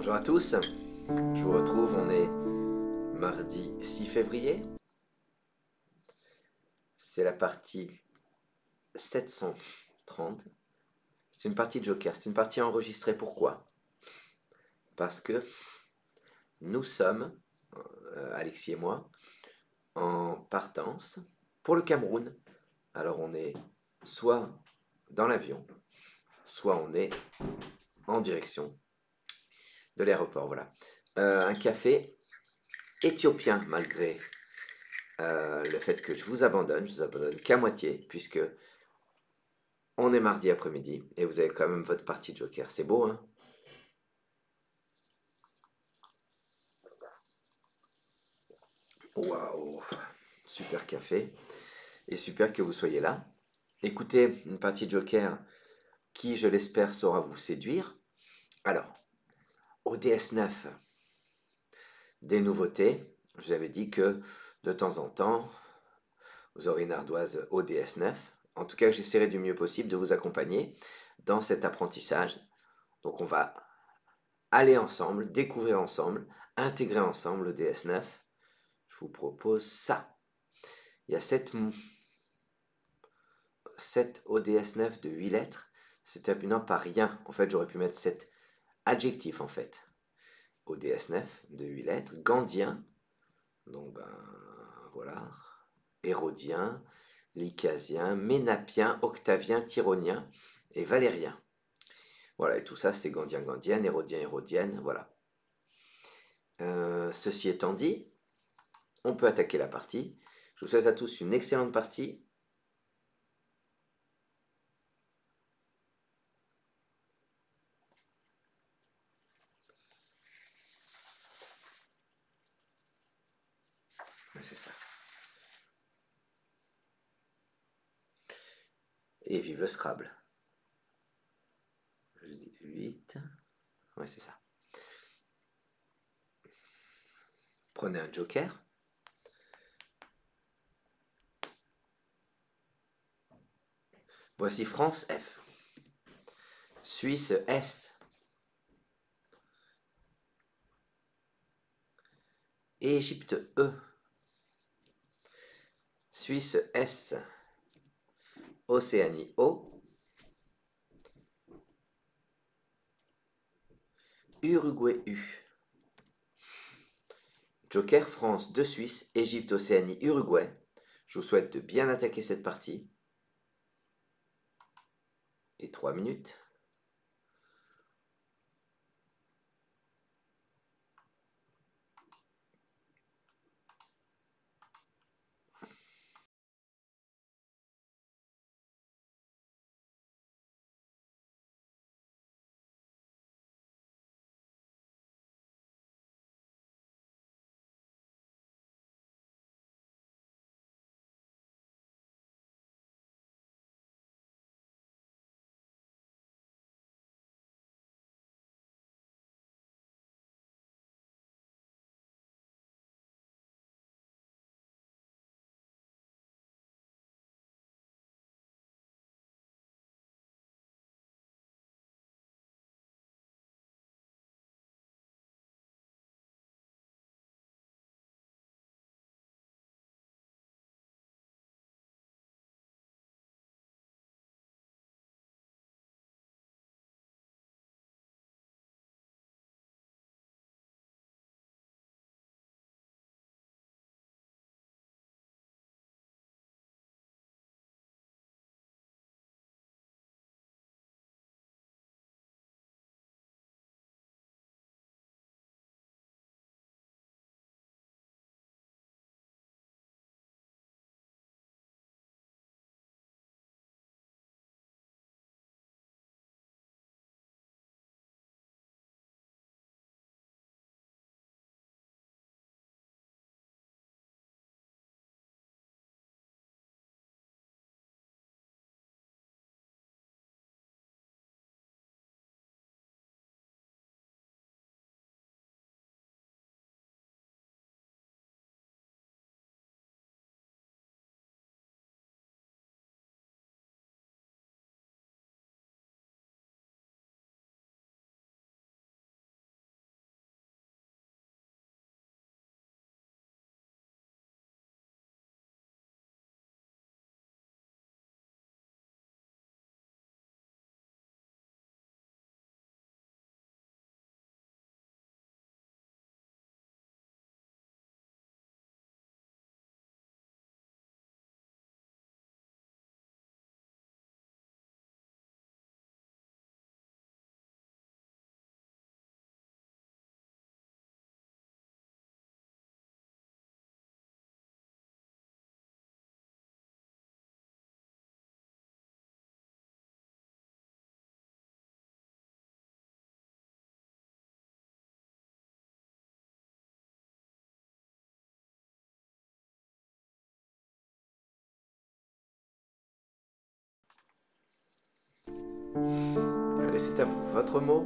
Bonjour à tous, je vous retrouve, on est mardi 6 février, c'est la partie 730, c'est une partie de Joker, c'est une partie enregistrée, pourquoi? Parce que nous sommes, Alexis et moi, en partance pour le Cameroun. Alors on est soit dans l'avion, soit on est en direction de l'aéroport, voilà. Un café éthiopien malgré le fait que je vous abandonne qu'à moitié, puisque on est mardi après-midi, et vous avez quand même votre partie de Joker. C'est beau, hein? Waouh! Super café, et super que vous soyez là. Écoutez, une partie de Joker qui, je l'espère, saura vous séduire. Alors, au DS9, des nouveautés. Je vous avais dit que, de temps en temps, vous aurez une ardoise au DS9. En tout cas, j'essaierai du mieux possible de vous accompagner dans cet apprentissage. Donc on va aller ensemble, découvrir ensemble, intégrer ensemble le DS9. Je vous propose ça. Il y a 7 ODS9 de 8 lettres. C'est terminant par rien. En fait, j'aurais pu mettre 7 adjectifs en fait. ODS9 de 8 lettres. Gandien. Donc ben voilà. Hérodien, Lycasien, Ménapien, Octavien, Tyrrhenien et Valérien. Voilà, et tout ça c'est Gandien, Gandienne, Hérodien, Hérodienne, voilà. Ceci étant dit, on peut attaquer la partie. Je vous souhaite à tous une excellente partie. Ouais, c'est ça. Et vive le Scrabble. Je dis 8. Ouais, c'est ça. Prenez un joker. Voici France F. Suisse S. Égypte E. Suisse S. Océanie O. Uruguay U. Joker France 2 Suisse, Égypte, Océanie, Uruguay. Je vous souhaite de bien attaquer cette partie. Et 3 minutes. Allez, c'est à vous. Votre mot?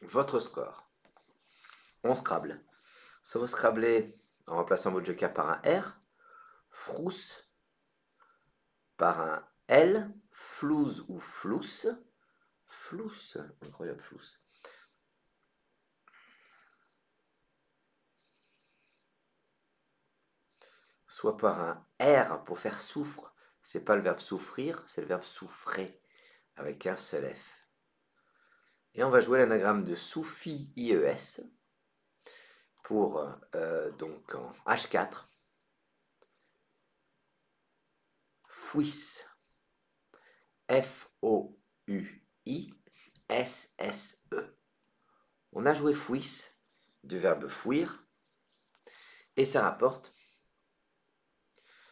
Votre score. On Scrabble. Soit vous scrablez en remplaçant votre joker par un R, frousse par un L, flouze ou flousse. Flousse, incroyable flousse. Soit par un R pour faire souffre. C'est pas le verbe souffrir, c'est le verbe souffrer avec un seul F. Et on va jouer l'anagramme de Soufi IES pour donc en H4. Fouisse. F-O-U-I-S-S-E. On a joué fouisse du verbe fouir et ça rapporte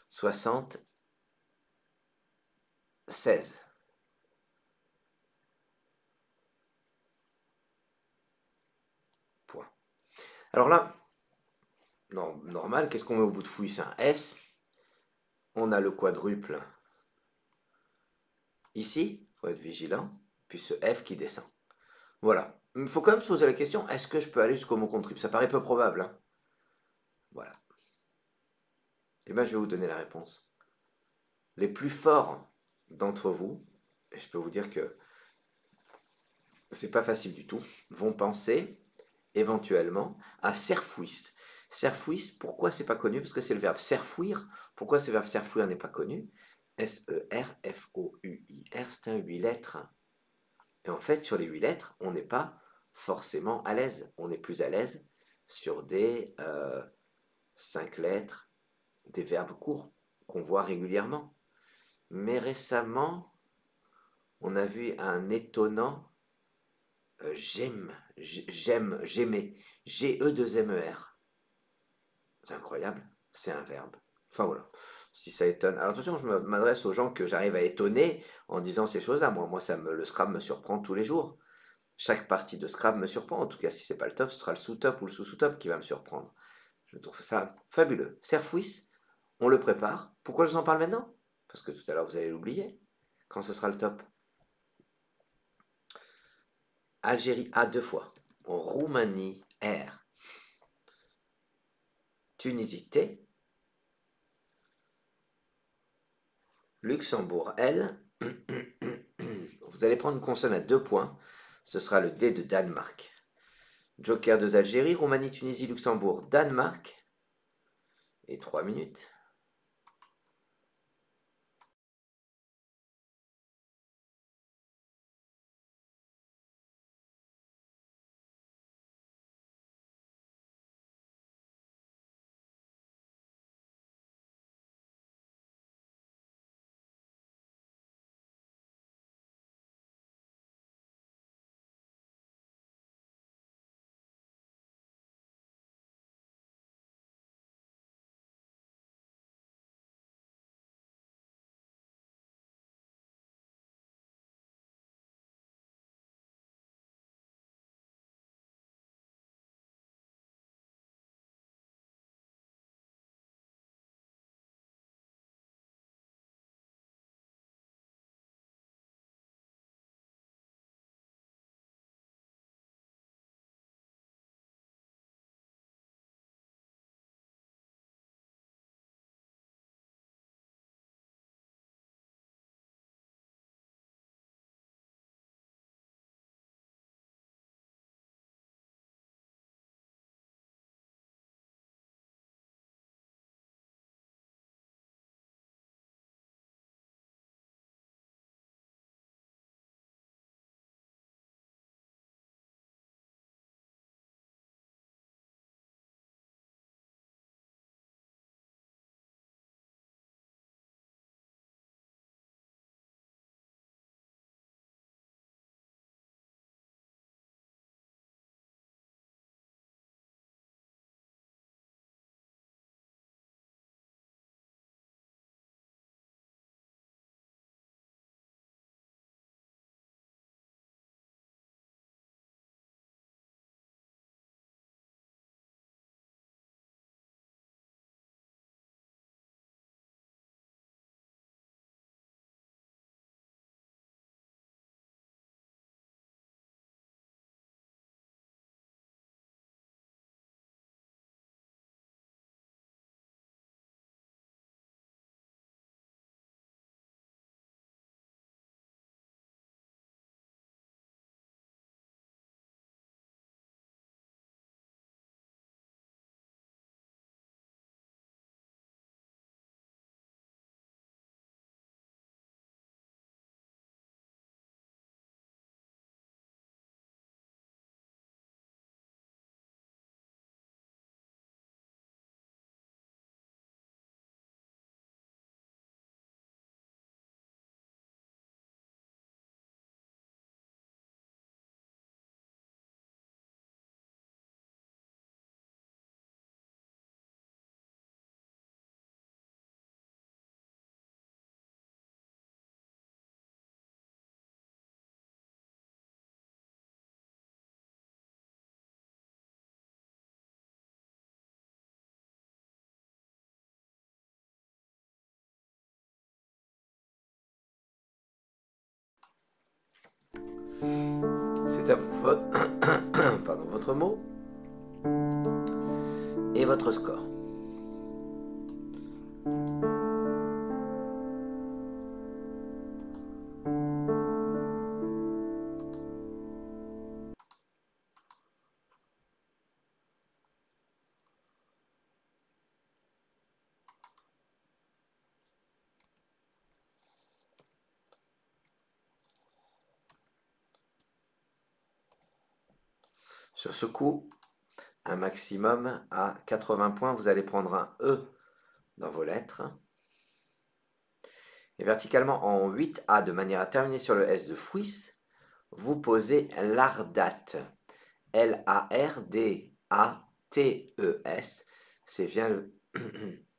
76. Point. Alors là, non, normal, qu'est-ce qu'on met au bout de fouisse? Un S. On a le quadruple ici, il faut être vigilant, puis ce F qui descend. Voilà. Il faut quand même se poser la question, est-ce que je peux aller jusqu'au mot contrib? Ça paraît peu probable, hein. Voilà. Et bien, je vais vous donner la réponse. Les plus forts d'entre vous, et je peux vous dire que c'est pas facile du tout, vont penser éventuellement à serfouisse. Serfouisse, pourquoi c'est pas connu? Parce que c'est le verbe serfouir. Pourquoi ce verbe serfouir n'est pas connu? S-E-R-F-O-U-I-R, c'est un 8 lettres. Et en fait, sur les 8 lettres, on n'est pas forcément à l'aise. On est plus à l'aise sur des 5 lettres, des verbes courts qu'on voit régulièrement. Mais récemment, on a vu un étonnant j'aimais, G-E-2-M-E-R. C'est incroyable, c'est un verbe. Enfin voilà, si ça étonne. Alors attention, je m'adresse aux gens que j'arrive à étonner en disant ces choses-là. Moi le Scrabble me surprend tous les jours. Chaque partie de Scrabble me surprend. En tout cas, si c'est pas le top, ce sera le sous-top ou le sous-sous-top qui va me surprendre. Je trouve ça fabuleux. Serfouisse, on le prépare. Pourquoi je vous en parle maintenant? Parce que tout à l'heure, vous allez l'oublier. Quand ce sera le top. Algérie A 2 fois. Roumanie R. Tunisie T. Luxembourg L. Vous allez prendre une consonne à 2 points. Ce sera le D de Danemark. Joker 2 Algérie, Roumanie, Tunisie, Luxembourg, Danemark. Et 3 minutes. C'est à vous, pardon, votre mot et votre score. Sur ce coup, un maximum à 80 points, vous allez prendre un E dans vos lettres. Et verticalement en 8A, de manière à terminer sur le S de Fouis, vous posez l'ardate. L-A-R-D-A-T-E-S. C'est bien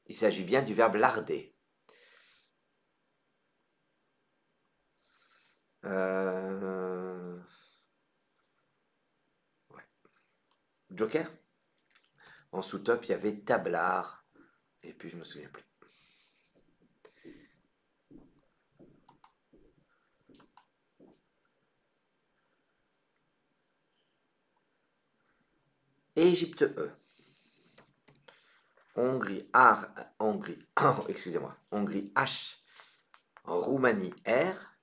il s'agit bien du verbe larder. Ouais. Joker. En sous-top, il y avait tablard. Et puis, je me souviens plus. Égypte E. Hongrie Hongrie, excusez-moi, Hongrie H. Roumanie R.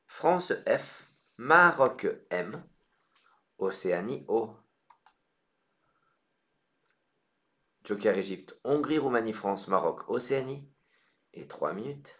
France F. Maroc M. Océanie O. Joker Égypte, Hongrie, Roumanie, France, Maroc, Océanie. Et 3 minutes.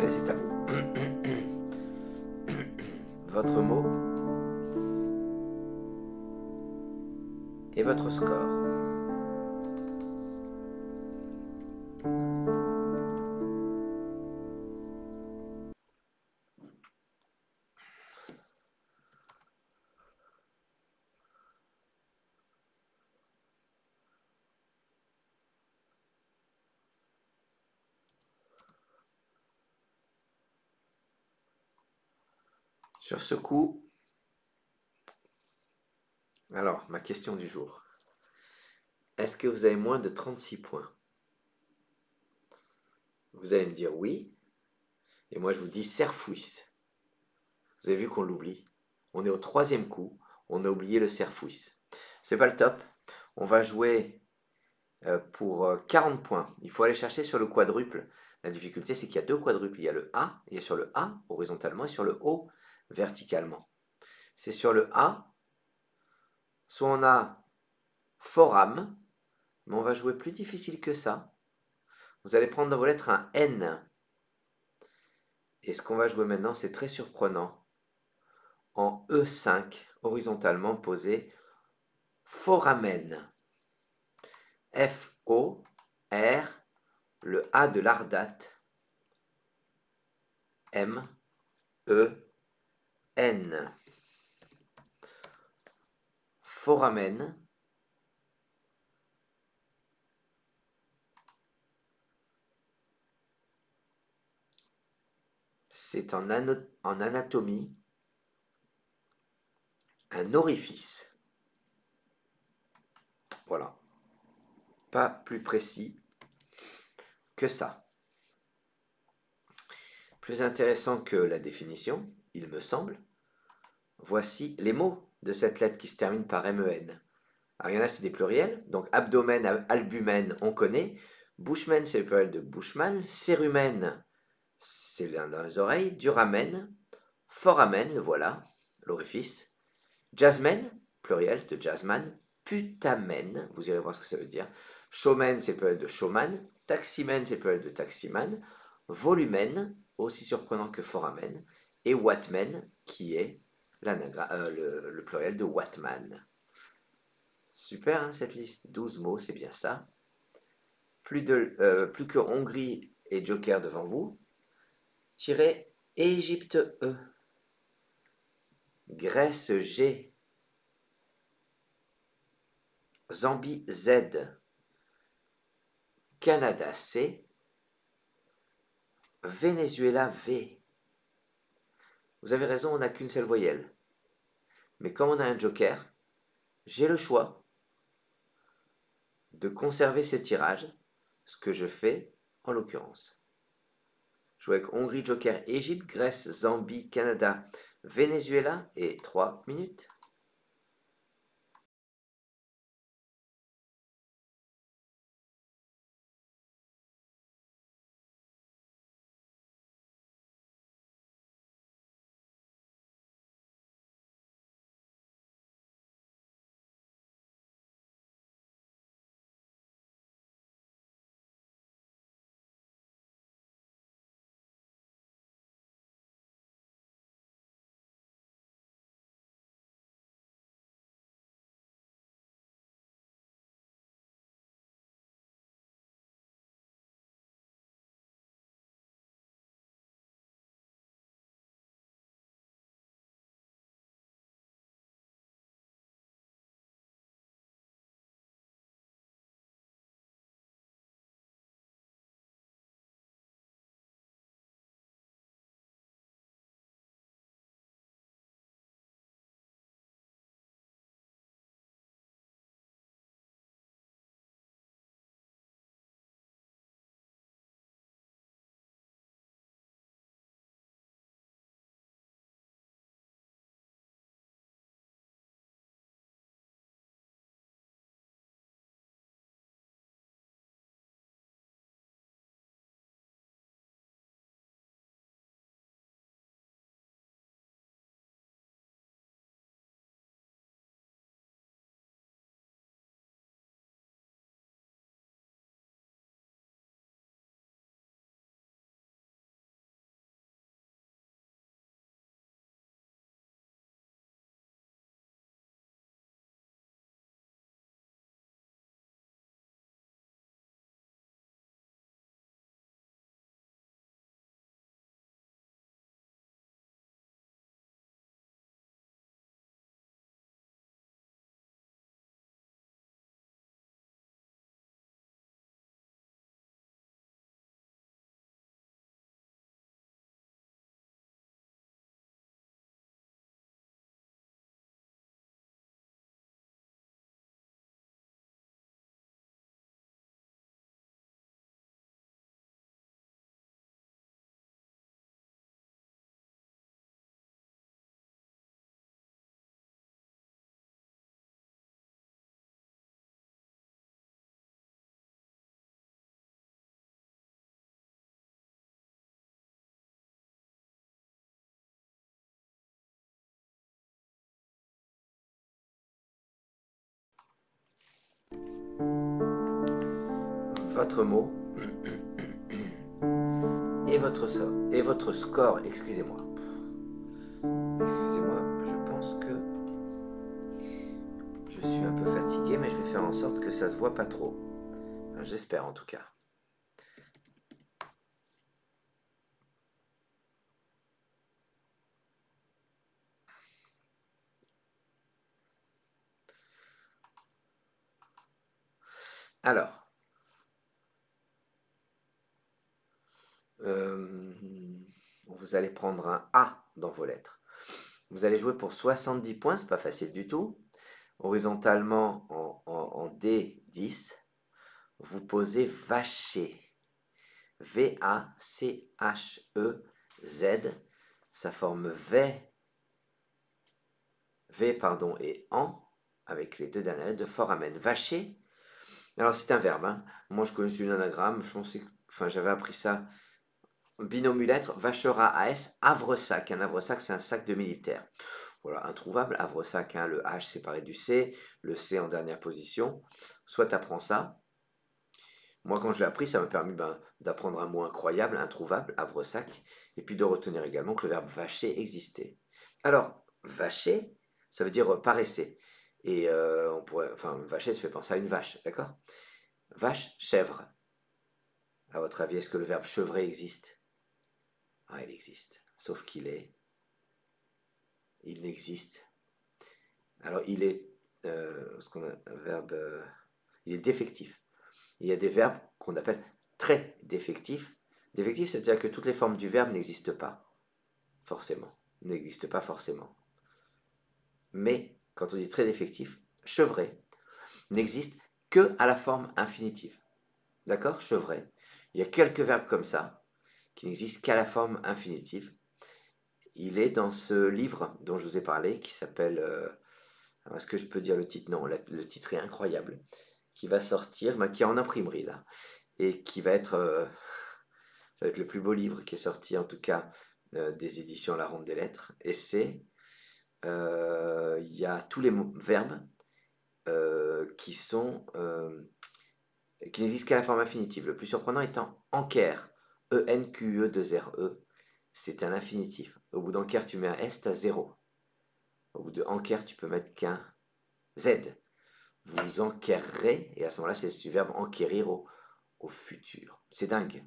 plaît, c'est à vous. Votre mot et votre score. Sur ce coup, alors, ma question du jour. Est-ce que vous avez moins de 36 points? Vous allez me dire oui, et moi je vous dis Serfouis. Vous avez vu qu'on l'oublie? On est au 3e coup, on a oublié le Serfouis. C'est pas le top. On va jouer pour 40 points. Il faut aller chercher sur le quadruple. La difficulté, c'est qu'il y a 2 quadruples. Il y a le A, il y a sur le A horizontalement et sur le O verticalement. C'est sur le A, soit on a forum, mais on va jouer plus difficile que ça. Vous allez prendre dans vos lettres un N. Et ce qu'on va jouer maintenant, c'est très surprenant. En E5, horizontalement posé, foramen. F-O-R, le A de l'Ardate, M-E-N. Foramen. C'est en anatomie un orifice. Voilà. Pas plus précis que ça. Plus intéressant que la définition, il me semble, voici les mots de cette lettre qui se termine par MEN. Alors il y en a, c'est des pluriels. Donc abdomen, albumen, on connaît. Bushman, c'est le pluriel de Bushman. Cérumen, c'est dans les oreilles. Duramen, foramen, le voilà, l'orifice. Jasmen, pluriel de jazzman. Putamen, vous irez voir ce que ça veut dire. Showman, c'est le pluriel de showman. Taximen, c'est le pluriel de taximan. Volumen, aussi surprenant que foramen. Et Watman, qui est le pluriel de Watman. Super, hein, cette liste. 12 mots, c'est bien ça. Plus que Hongrie et Joker devant vous. Tirez Égypte E. Grèce G. Zambie Z. Canada C. Venezuela V. Vous avez raison, on n'a qu'une seule voyelle. Mais comme on a un joker, j'ai le choix de conserver ce tirage, ce que je fais en l'occurrence. Je joue avec Hongrie, Joker, Égypte, Grèce, Zambie, Canada, Venezuela et 3 minutes. votre mot et votre score, excusez-moi. Excusez-moi, je pense que je suis un peu fatigué, mais je vais faire en sorte que ça se voit pas trop. Enfin, j'espère en tout cas. Alors, vous allez prendre un A dans vos lettres. Vous allez jouer pour 70 points, c'est pas facile du tout. Horizontalement en D10, vous posez vacher. V-A-C-H-E-Z. Ça forme V et en, avec les deux dernières lettres de foramen. Vacher. Alors c'est un verbe. Hein. Moi je connais une anagramme. J'avais appris ça. Binôme lettre, vachera AS, havresac. Un havresac, c'est un sac de militaire. Voilà, introuvable, havresac, hein, le H séparé du C, le C en dernière position. Soit tu apprends ça. Moi, quand je l'ai appris, ça m'a permis d'apprendre un mot incroyable, introuvable, havresac, et puis de retenir également que le verbe vacher existait. Alors, vacher, ça veut dire paresser. Et vacher, ça fait penser à une vache, d'accord? Vache, chèvre. À votre avis, est-ce que le verbe chevrer existe? Ah, il existe. Sauf il n'existe. Alors, il est, ce qu'on a, un verbe, il est défectif. Il y a des verbes qu'on appelle très défectifs. Défectif, c'est-à-dire que toutes les formes du verbe n'existent pas, forcément. N'existent pas forcément. Mais, quand on dit très défectif, chevrer n'existe que à la forme infinitive. D'accord? Chevrer. Il y a quelques verbes comme ça, qui n'existent qu'à la forme infinitive. Il est dans ce livre dont je vous ai parlé, qui s'appelle... est-ce que je peux dire le titre? Non, le titre est incroyable. Qui va sortir, qui est en imprimerie là. Et qui va être... ça va être le plus beau livre qui est sorti, en tout cas, des éditions La Ronde des Lettres. Et c'est... Il y a tous les verbes qui sont... qui n'existent qu'à la forme infinitive. Le plus surprenant étant enquère. E-N-Q-E-2-R-E. C'est un infinitif. Au bout d'enquère, tu mets un S, t'as 0. Au bout de enquère, tu peux mettre qu'un Z. Vous enquérerez, et à ce moment-là, c'est du verbe enquérir au futur. C'est dingue.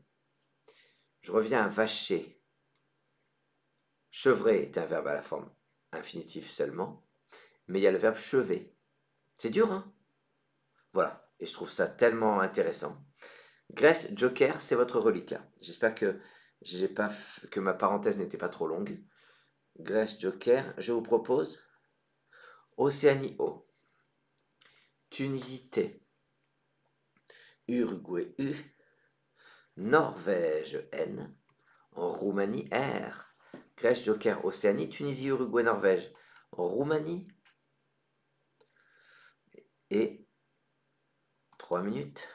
Je reviens à vacher. Chevrer est un verbe à la forme infinitive seulement, mais il y a le verbe chever. C'est dur, hein? Voilà, et je trouve ça tellement intéressant. Grèce, Joker, c'est votre reliquat. J'espère que que ma parenthèse n'était pas trop longue. Grèce, Joker, je vous propose Océanie O, Tunisie T, Uruguay U, Norvège N, Roumanie R. Grèce, Joker, Océanie, Tunisie, Uruguay, Norvège. Roumanie. Et 3 minutes.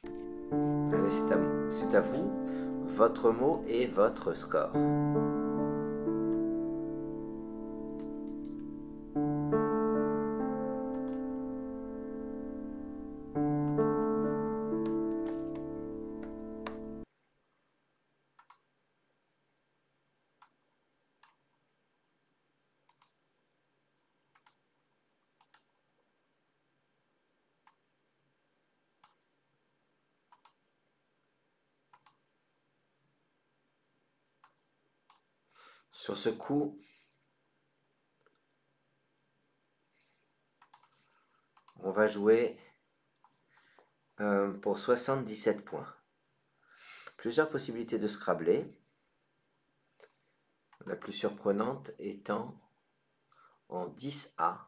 Allez, c'est à vous, votre mot et votre score. Sur ce coup, on va jouer pour 77 points. Plusieurs possibilités de Scrabble. La plus surprenante étant en 10A,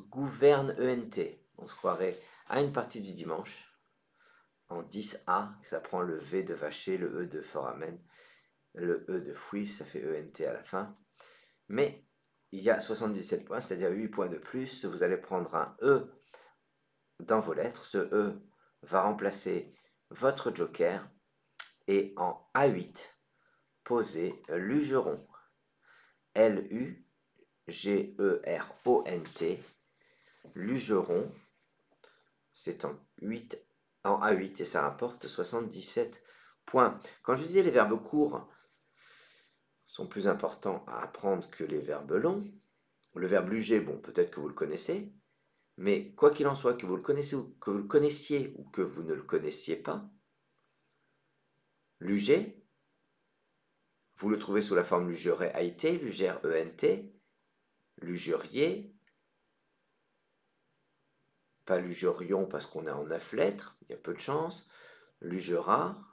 gouverne ENT. On se croirait à une partie du dimanche. En 10A, ça prend le V de vacher, le E de foramen, le E de fouille, ça fait ENT à la fin. Mais il y a 77 points, c'est-à-dire 8 points de plus. Vous allez prendre un E dans vos lettres. Ce E va remplacer votre joker. Et en A8, posez lugeron. L-U-G-E-R-O-N-T. Lugeron. C'est en A8 et ça rapporte 77 points. Quand je disais les verbes courts sont plus importants à apprendre que les verbes longs, le verbe luger, bon, peut-être que vous le connaissez, mais quoi qu'il en soit, que vous le connaissiez ou que vous le connaissiez ou que vous ne le connaissiez pas, luger, vous le trouvez sous la forme lugeret AIT, lugère ENT, lugerier, pas lugerion parce qu'on est en 9 lettres, il y a peu de chance, lugera,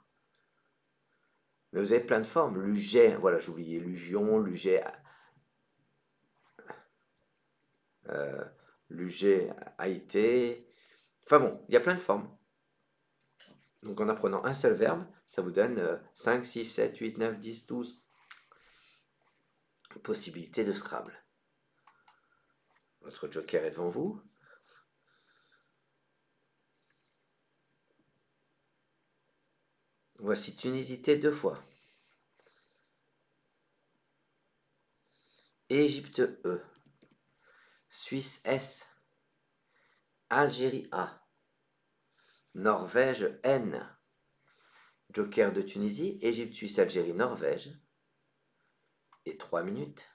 mais vous avez plein de formes, luget, voilà, j'oubliais, lugion, luget, luget AIT, enfin bon, il y a plein de formes. Donc en apprenant un seul verbe, ça vous donne 5, 6, 7, 8, 9, 10, 12 possibilités de Scrabble. Votre joker est devant vous. Voici Tunisité 2 fois. Égypte E. Suisse S. Algérie A. Norvège N. Joker de Tunisie, Égypte, Suisse, Algérie, Norvège. Et 3 minutes.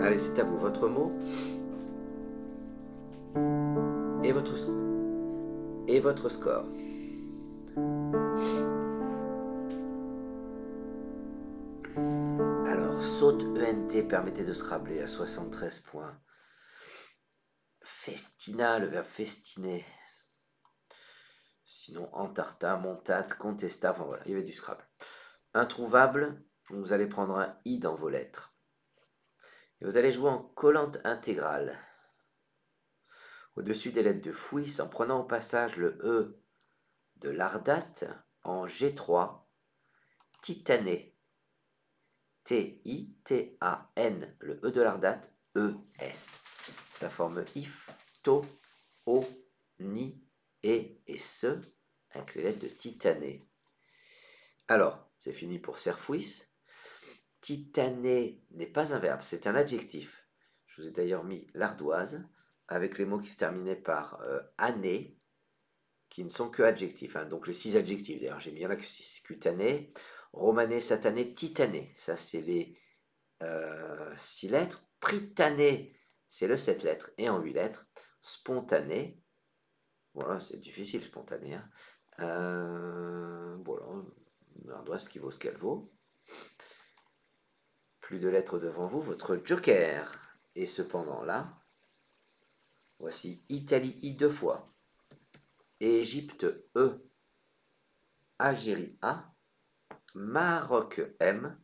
Allez, c'est à vous. Votre mot et votre score. Alors, saute ENT permettait de se rabler à 73 points. Festina, le verbe festiner. Sinon, entarta, montate, contesta, enfin voilà, il y avait du Scrabble. Introuvable, vous allez prendre un I dans vos lettres. Et vous allez jouer en collante intégrale. Au-dessus des lettres de Fouis, en prenant au passage le E de l'Ardate en G3, titané. T-I-T-A-N, le E de l'Ardate, E-S. Ça forme if, to, o, ni, et se, avec les lettres de titané. Alors, c'est fini pour Serfouis. Titané n'est pas un verbe, c'est un adjectif. Je vous ai d'ailleurs mis l'ardoise, avec les mots qui se terminaient par année, qui ne sont que adjectifs. Hein. Donc les 6 adjectifs, d'ailleurs, j'ai mis là que 6. Cutané, romané, satané, titané. Ça, c'est les 6 lettres. Pritané, c'est le 7 lettres. Et en 8 lettres, spontané. Voilà, c'est difficile, spontané. Hein. Voilà, l'ardoise qui vaut ce qu'elle vaut. Plus de lettres devant vous, votre joker. Et cependant là, voici Italie I 2 fois. Égypte E. Algérie A. Maroc M.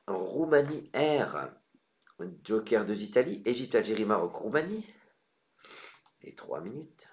Roumanie R. Joker 2 Italie. Égypte, Algérie, Maroc, Roumanie. Et 3 minutes.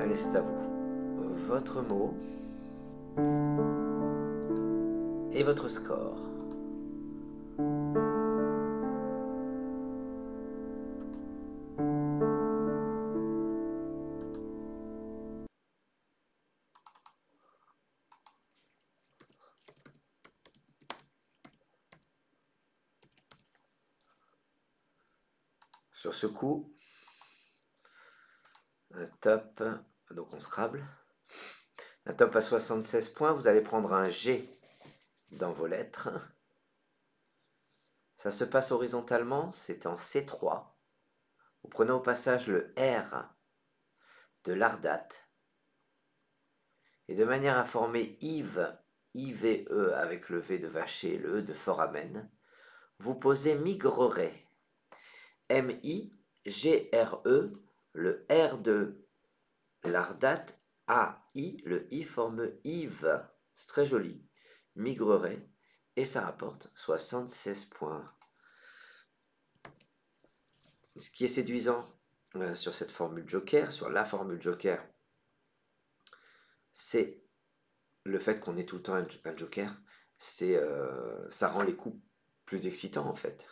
Allez, c'est à vous. Votre mot Et votre score. Sur ce coup, un top, donc on Scrabble. Un top à 76 points, vous allez prendre un G dans vos lettres. Ça se passe horizontalement, c'est en C3. Vous prenez au passage le R de l'Ardate. Et de manière à former Yves, IVE avec le V de vacher et le E de foramen, vous posez migreret. M-I-G-R-E, le R de l'Ardate, A-I, le I forme Yves. C'est très joli. Migreret. Et ça rapporte 76 points. Ce qui est séduisant sur cette formule Joker, sur la formule Joker, c'est le fait qu'on ait tout le temps un Joker. Ça rend les coups plus excitants en fait.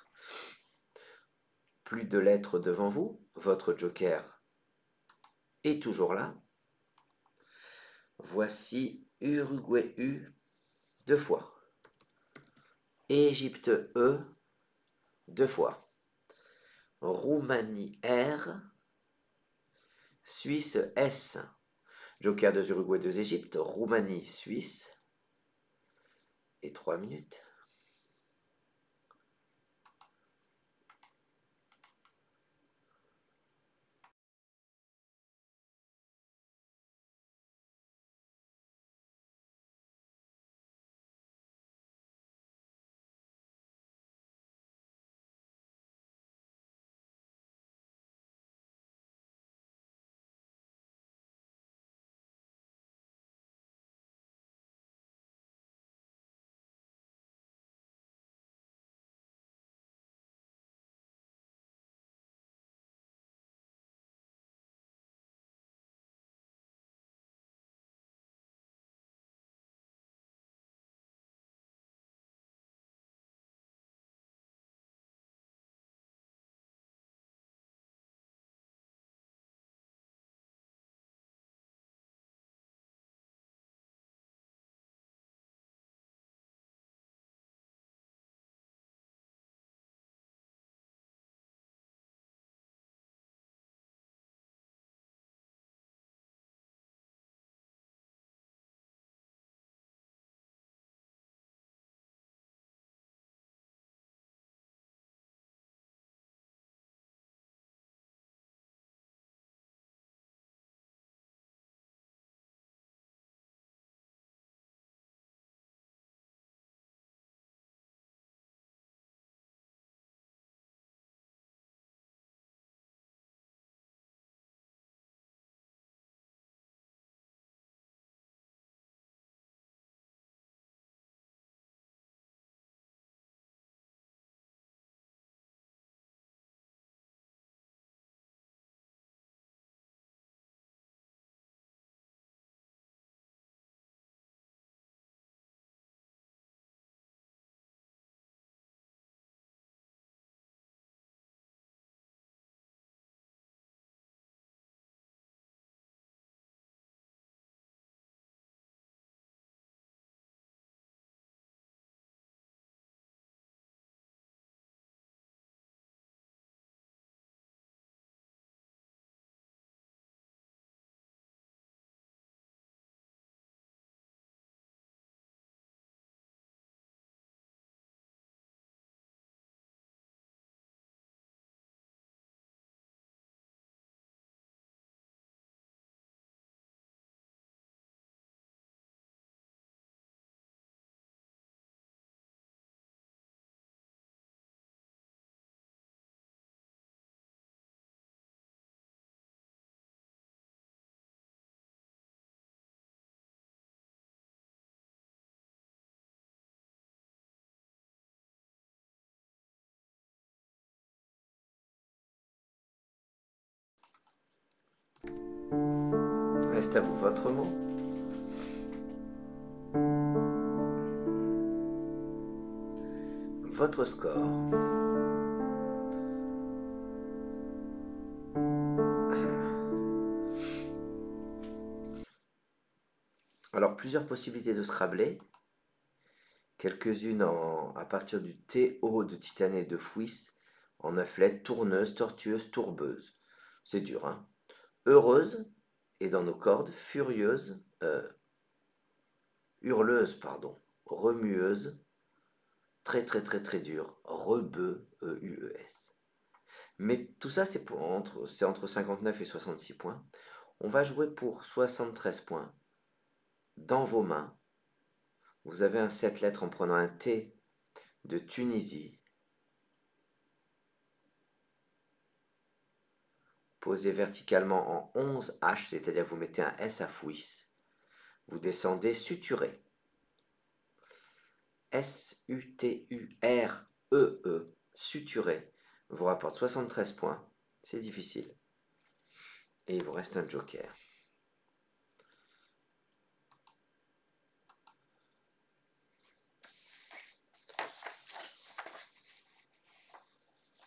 Plus de lettres devant vous, votre Joker est toujours là. Voici Uruguay U 2 fois. Égypte E 2 fois. Roumanie R. Suisse S. Joker 2 Uruguay 2 Égypte. Roumanie Suisse. Et 3 minutes. Reste à vous votre mot. votre score. Alors, plusieurs possibilités de Scrabble. Quelques-unes à partir du TO de Titanet et de Fouis, en 9 lettres, tourneuse, tortueuse, tourbeuse. C'est dur, hein. Heureuse, et dans nos cordes, furieuse, hurleuse, pardon, remueuse, très très très très dur, rebeu, E-U-E-S. Mais tout ça, c'est entre 59 et 66 points. On va jouer pour 73 points. Dans vos mains, vous avez un 7 lettres en prenant un T de Tunisie, posé verticalement en 11 H, c'est-à-dire vous mettez un S à Fouis. Vous descendez suturé. S-U-T-U-R-E-E, suturé, vous rapporte 73 points. C'est difficile. Et il vous reste un joker.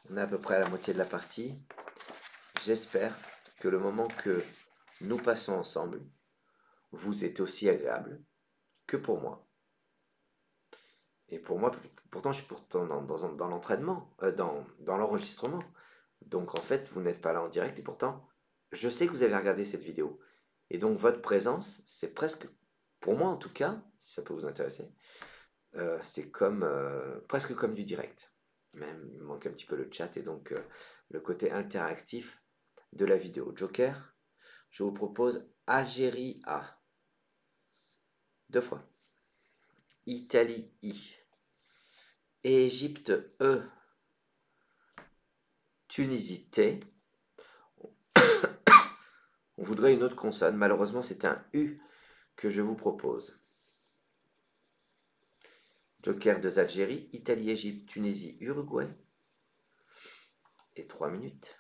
On est à peu près à la moitié de la partie. J'espère que le moment que nous passons ensemble vous est aussi agréable que pour moi. Et pour moi, pourtant, je suis pourtant dans l'entraînement, dans l'enregistrement. Donc en fait, vous n'êtes pas là en direct et pourtant, je sais que vous avez regardé cette vidéo. Et donc votre présence, c'est presque, pour moi en tout cas, si ça peut vous intéresser, c'est presque comme du direct. Même, il manque un petit peu le chat et donc le côté interactif de la vidéo. Joker, je vous propose Algérie A. 2 fois. Italie I. Égypte E. Tunisie T. On voudrait une autre consonne. Malheureusement, c'est un U que je vous propose. Joker 2 Algérie, Italie, Égypte, Tunisie, Uruguay. Et 3 minutes.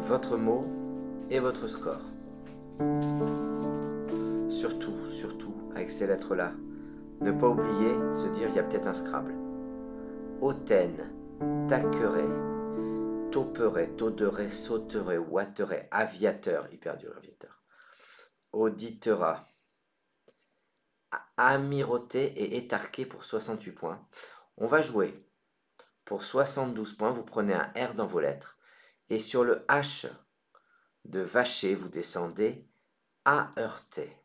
votre mot et votre score. Surtout, avec ces lettres-là, ne pas oublier de se dire il y a peut-être un Scrabble. Hautaine, taquerait, tauperait, tauderait, sauterait, ouatterait, aviateur, hyper dur aviateur, auditera, amirauté et étarqué pour 68 points. On va jouer pour 72 points, vous prenez un R dans vos lettres, et sur le H de vacher, vous descendez A heurté.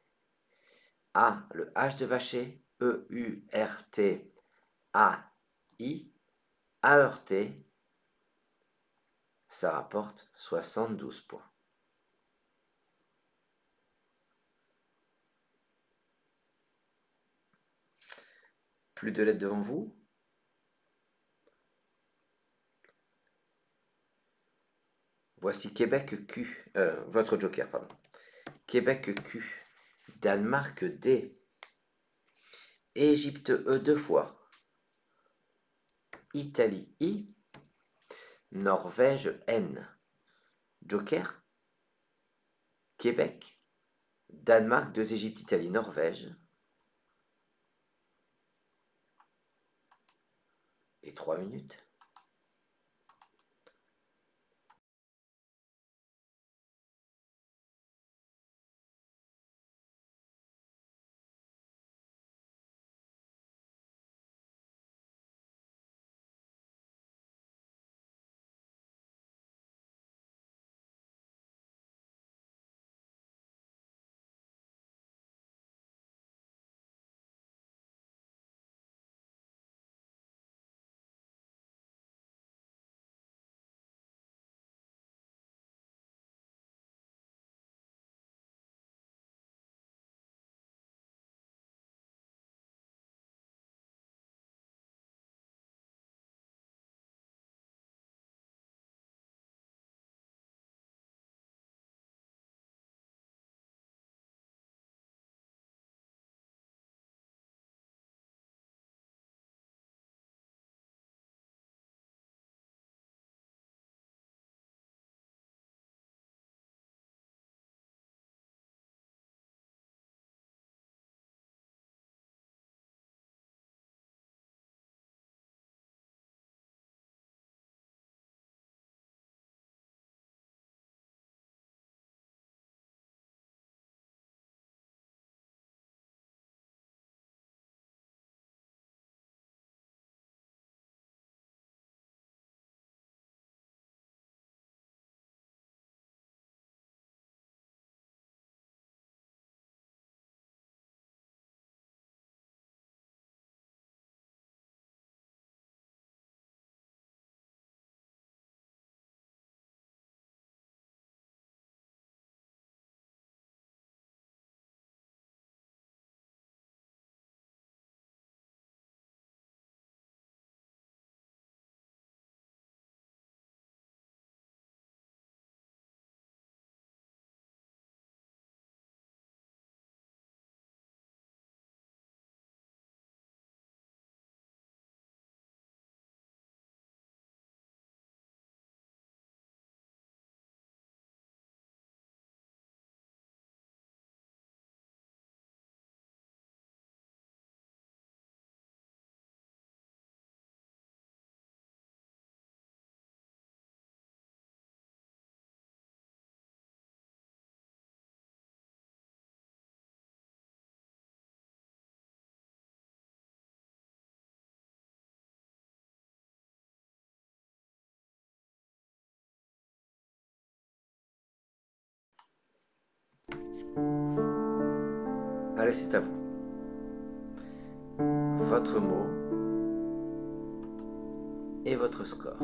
A, le H de vacher, E-U-R-T, A-I, A heurté, ça rapporte 72 points. Plus de lettres devant vous. Voici Québec Q, votre joker, pardon. Québec Q, Danemark D, Égypte E 2 fois, Italie I, Norvège N. Joker, Québec, Danemark, 2 Égypte, Italie, Norvège. Et 3 minutes. Allez, c'est à vous. Votre mot et votre score.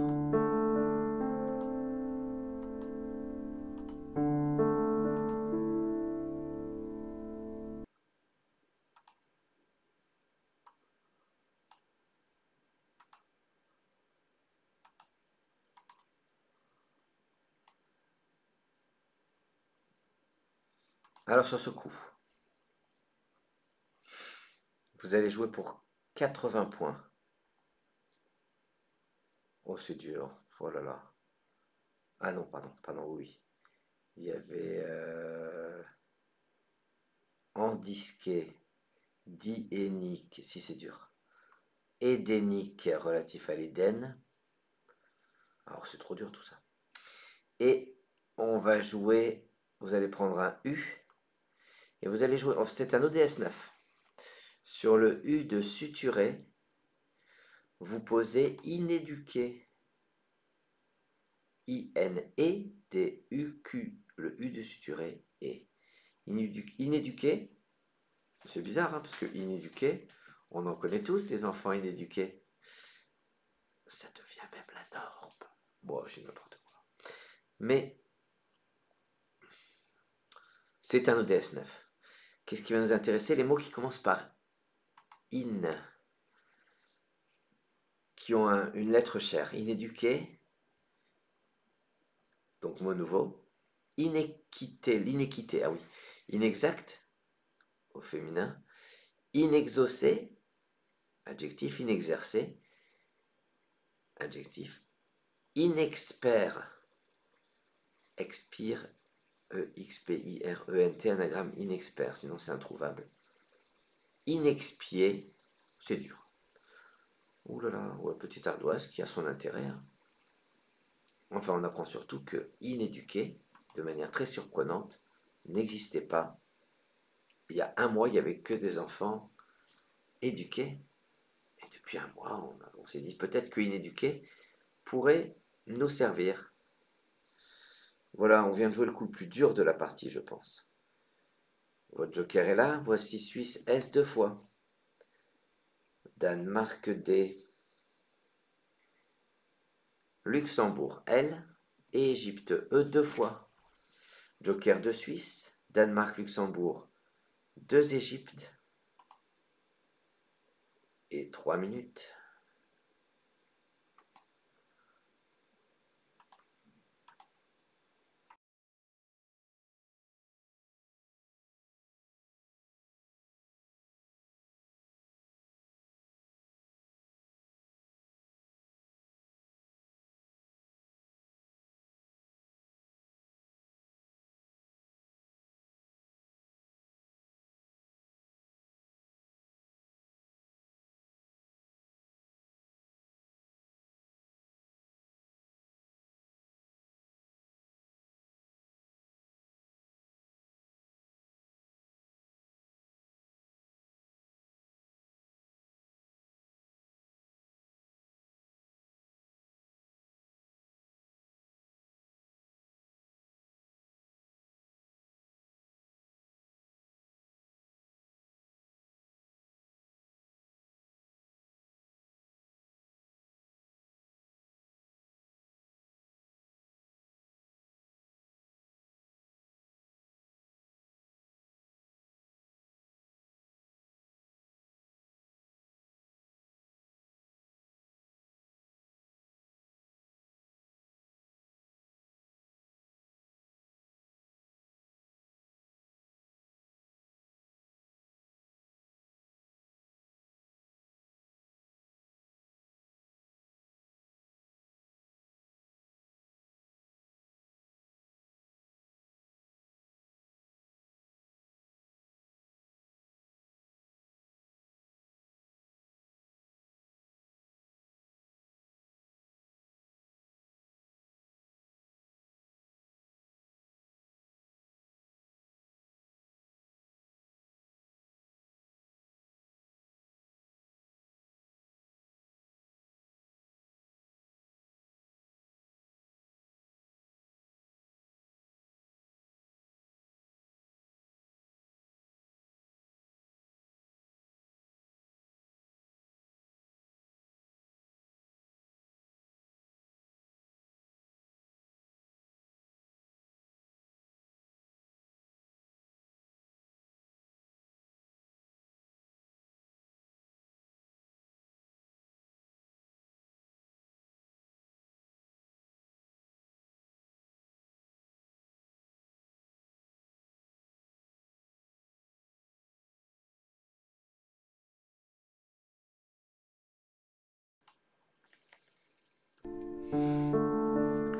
Alors sur ce coup, vous allez jouer pour 80 points. Oh, c'est dur. Oh là là. Ah non, pardon, oui. Il y avait endisqué, diénique, si c'est dur. Édénique relatif à l'Éden. Alors c'est trop dur tout ça. Et on va jouer, vous allez prendre un U, et vous allez jouer, c'est un ODS 9. Sur le U de suturé, vous posez inéduqué. I-N-E-D-U-Q. Le U de suturé est inéduqué. C'est bizarre, hein, parce que inéduqué, on en connaît tous des enfants inéduqués. Ça devient même la norme. Bon, je dis n'importe quoi. Mais c'est un ODS 9. Qu'est-ce qui va nous intéresser? Les mots qui commencent par in, qui ont une lettre chère. Inéduqué, donc mot nouveau. Inéquité, l'inéquité, ah oui. Inexact, au féminin. Inexaucé, adjectif. Inexercé, adjectif. Inexpert, expire, E-X-P-I-R-E-N-T, anagramme inexpert, sinon c'est introuvable. Inexpié, c'est dur. Ouh là là, ouais, petite ardoise qui a son intérêt. Hein. Enfin, on apprend surtout que inéduqué, de manière très surprenante, n'existait pas. Il y a un mois, il n'y avait que des enfants éduqués. Et depuis un mois, on s'est dit peut-être que inéduqué pourrait nous servir. Voilà, on vient de jouer le coup le plus dur de la partie, je pense. Votre joker est là. Voici Suisse S 2 fois. Danemark D. Luxembourg L. Et Égypte E 2 fois. Joker de Suisse. Danemark-Luxembourg. 2 Égypte. Et 3 minutes.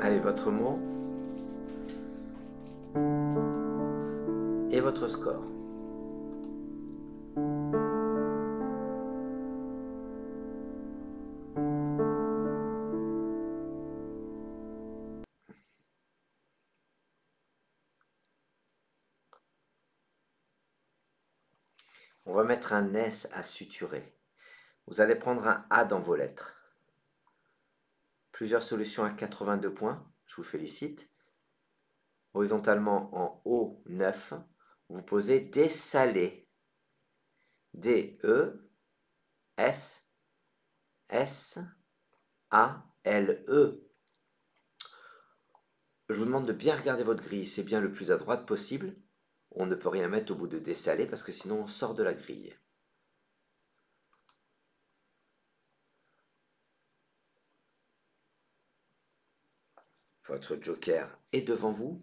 Allez, votre mot. Et votre score. On va mettre un S à suturer. Vous allez prendre un A dans vos lettres. Plusieurs solutions à 82 points. Je vous félicite. Horizontalement en haut, 9. Vous posez dessalé. D-E-S-S-A-L-E. Je vous demande de bien regarder votre grille. C'est bien le plus à droite possible. On ne peut rien mettre au bout de dessalé parce que sinon on sort de la grille. Votre joker est devant vous.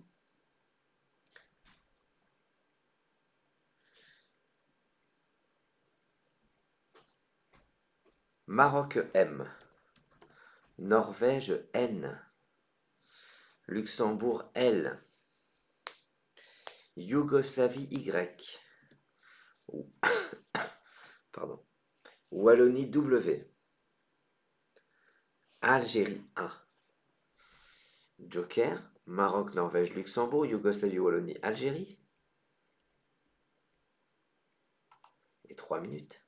Maroc M. Norvège N. Luxembourg L. Yougoslavie Y. Pardon. Wallonie W. Algérie A. Joker, Maroc, Norvège, Luxembourg, Yougoslavie, Wallonie, Algérie. Et 3 minutes.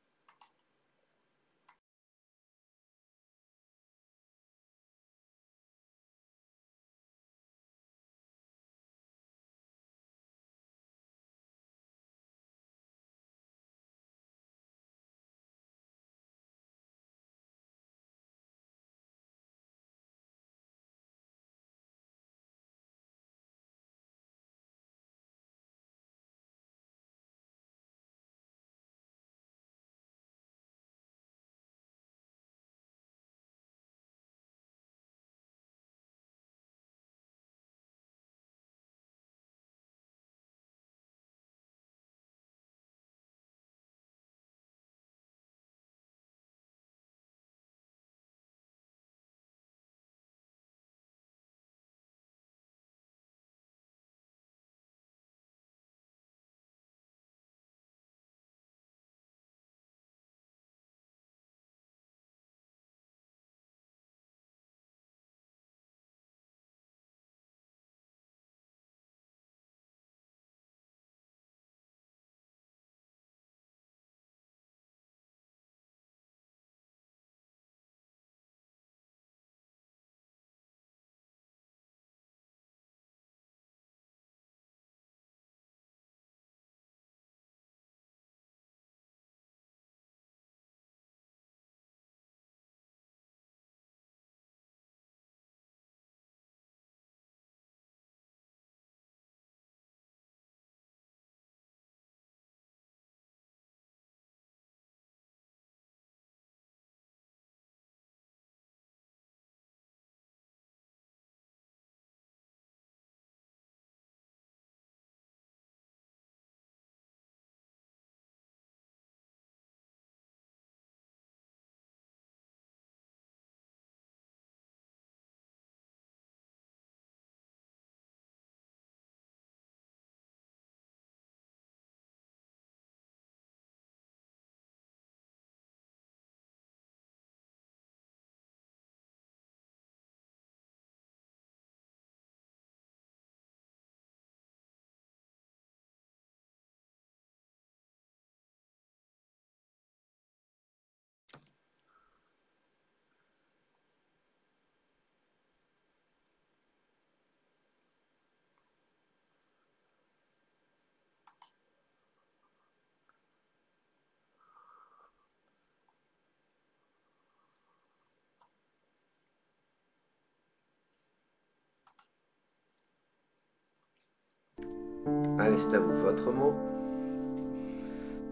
Allez, c'est à vous, votre mot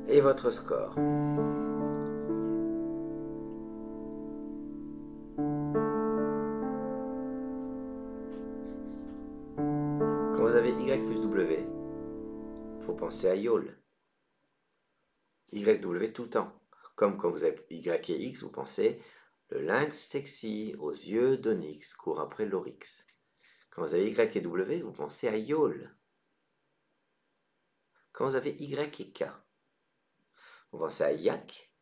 et votre score. Quand vous avez Y plus W, il faut penser à YOL. YW tout le temps. Comme quand vous avez Y et X, vous pensez le lynx sexy aux yeux d'onyx court après l'oryx. Quand vous avez Y et W, vous pensez à YOL. Quand vous avez Y et K, vous pensez à Yak,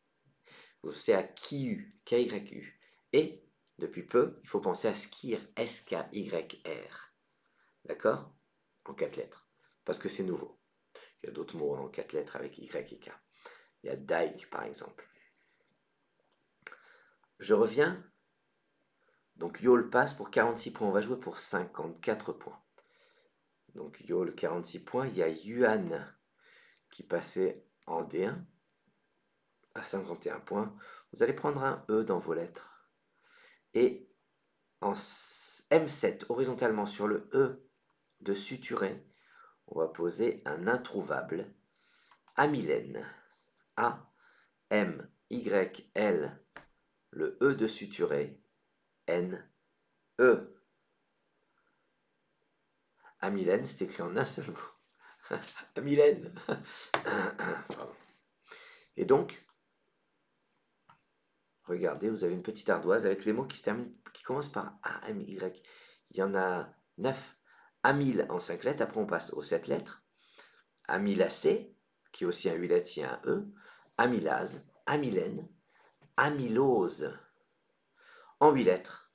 vous pensez à Kiu, K-Y-U. Et, depuis peu, il faut penser à Skir, S-K-Y-R. D'accord? En 4 lettres. Parce que c'est nouveau. Il y a d'autres mots en 4 lettres avec Y et K. Il y a Dike, par exemple. Je reviens. Donc Yol passe pour 46 points. On va jouer pour 54 points. Donc Yol 46 points. Il y a Yuan qui passait en D1 à 51 points. Vous allez prendre un E dans vos lettres. Et en M7, horizontalement sur le E de suturé, on va poser un introuvable amylène. A, M, Y, L, le E de suturé, N, E. Amylène, c'est écrit en un seul mot. Amylène. Et donc, regardez, vous avez une petite ardoise avec les mots qui commencent par A, M, Y. Il y en a 9. Amyle en 5 lettres, après on passe aux 7 lettres. Amylacé, qui est aussi un 8 lettres, il y a un E. Amylase, amylène, amylose, en 8 lettres.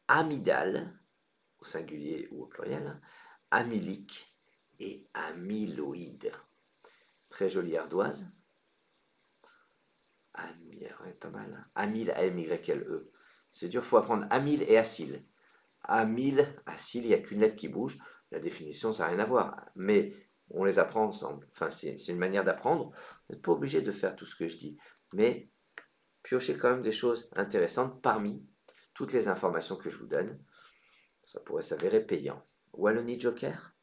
Amygdale, au singulier ou au pluriel, amylique et amyloïde. Très jolie ardoise. Ouais, pas mal. Amyle, A-M-Y-L-E. C'est dur, il faut apprendre amyle et acyle. Amyle, acyle, il n'y a qu'une lettre qui bouge. La définition, ça n'a rien à voir. Mais on les apprend ensemble. Enfin, c'est une manière d'apprendre. Vous n'êtes pas obligé de faire tout ce que je dis. Mais piochez quand même des choses intéressantes parmi toutes les informations que je vous donne. Ça pourrait s'avérer payant. Wallonie Joker.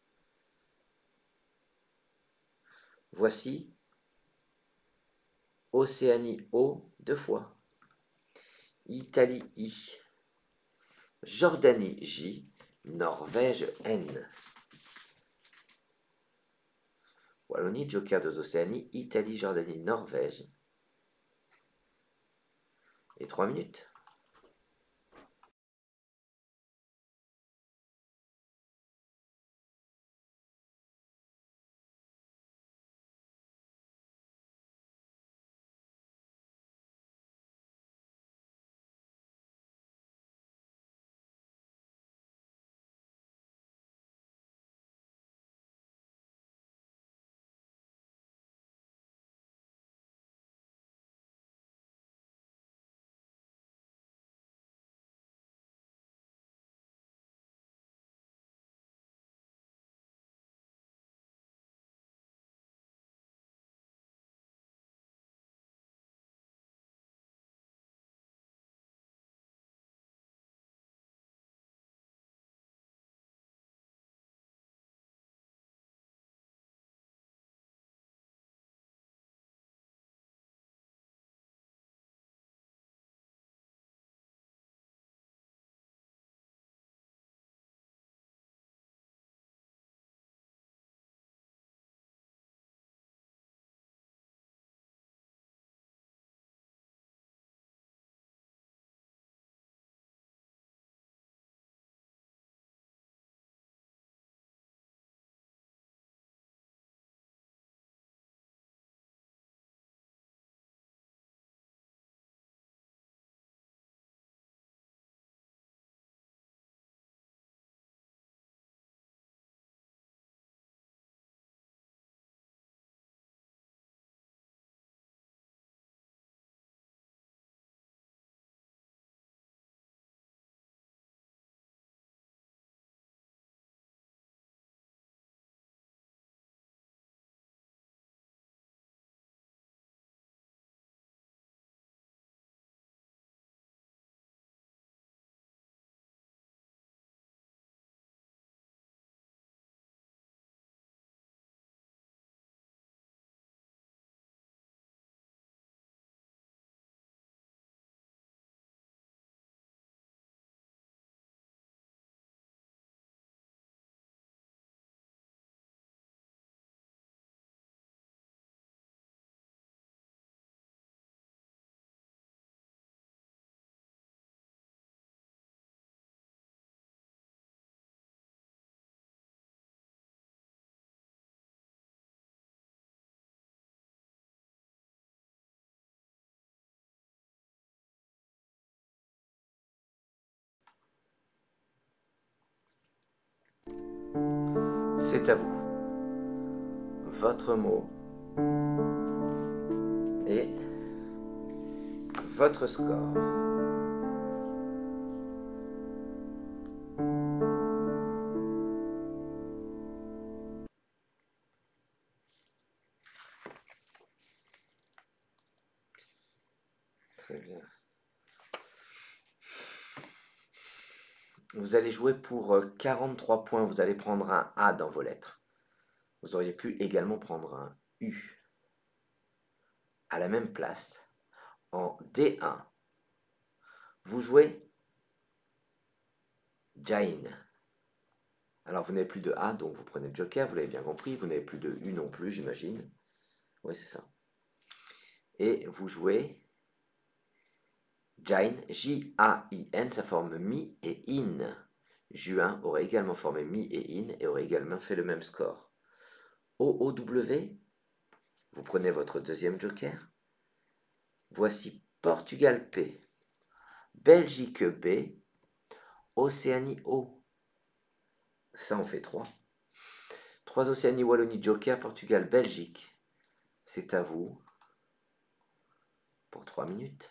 Voici Océanie O 2 fois. Italie I. Jordanie J. Norvège N. Wallonie, Joker de Océanie, Italie, Jordanie, Norvège. Et 3 minutes. C'est à vous. Votre mot et votre score. Très bien. Vous allez jouer pour 43 points. Vous allez prendre un A dans vos lettres. Vous auriez pu également prendre un U. À la même place, en D1, vous jouez Jain. Alors vous n'avez plus de A, donc vous prenez le joker, vous l'avez bien compris. Vous n'avez plus de U non plus, j'imagine. Oui, c'est ça. Et vous jouez Jain, J-A-I-N, ça forme mi et in. Juin aurait également formé mi et in et aurait également fait le même score. O-O-W, vous prenez votre deuxième joker. Voici Portugal P, Belgique B, Océanie O. Ça en fait 3. 3 Océanie, Wallonie, Joker, Portugal, Belgique. C'est à vous pour 3 minutes.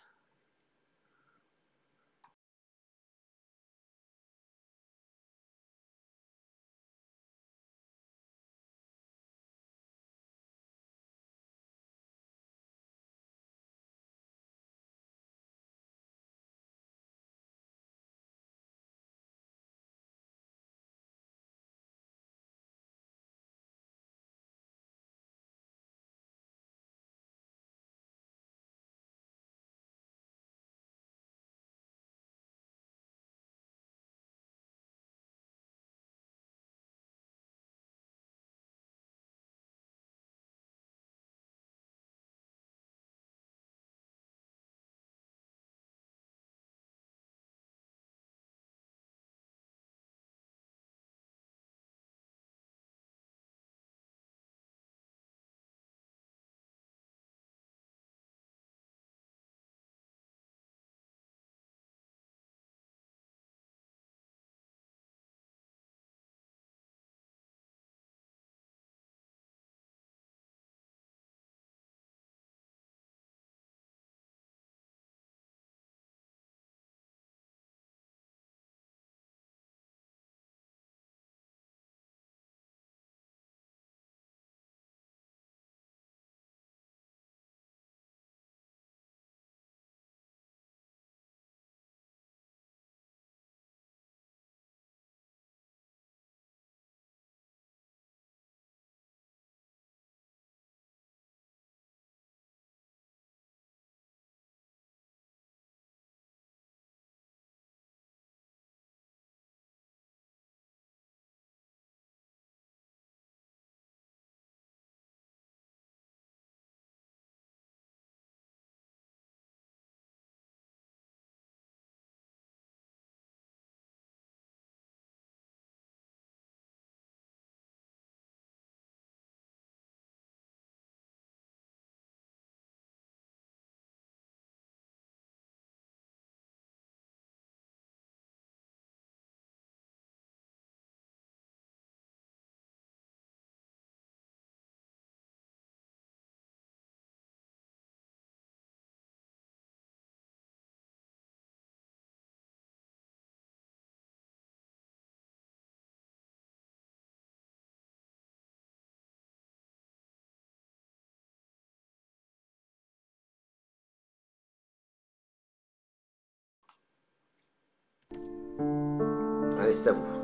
Allez, c'est à vous.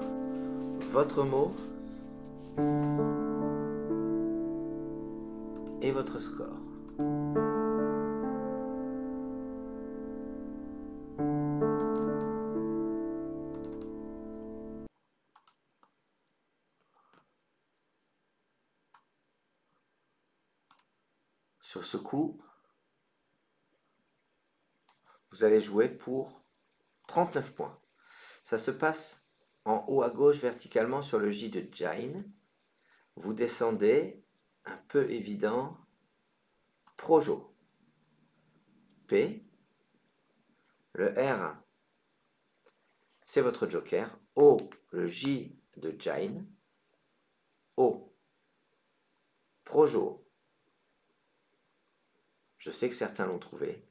Votre mot et votre score. Sur ce coup, vous allez jouer pour 39 points. Ça se passe en haut à gauche verticalement sur le J de Jain. Vous descendez, un peu évident, Projo. P. Le R, c'est votre joker. O, le J de Jain. O. Projo. Je sais que certains l'ont trouvé.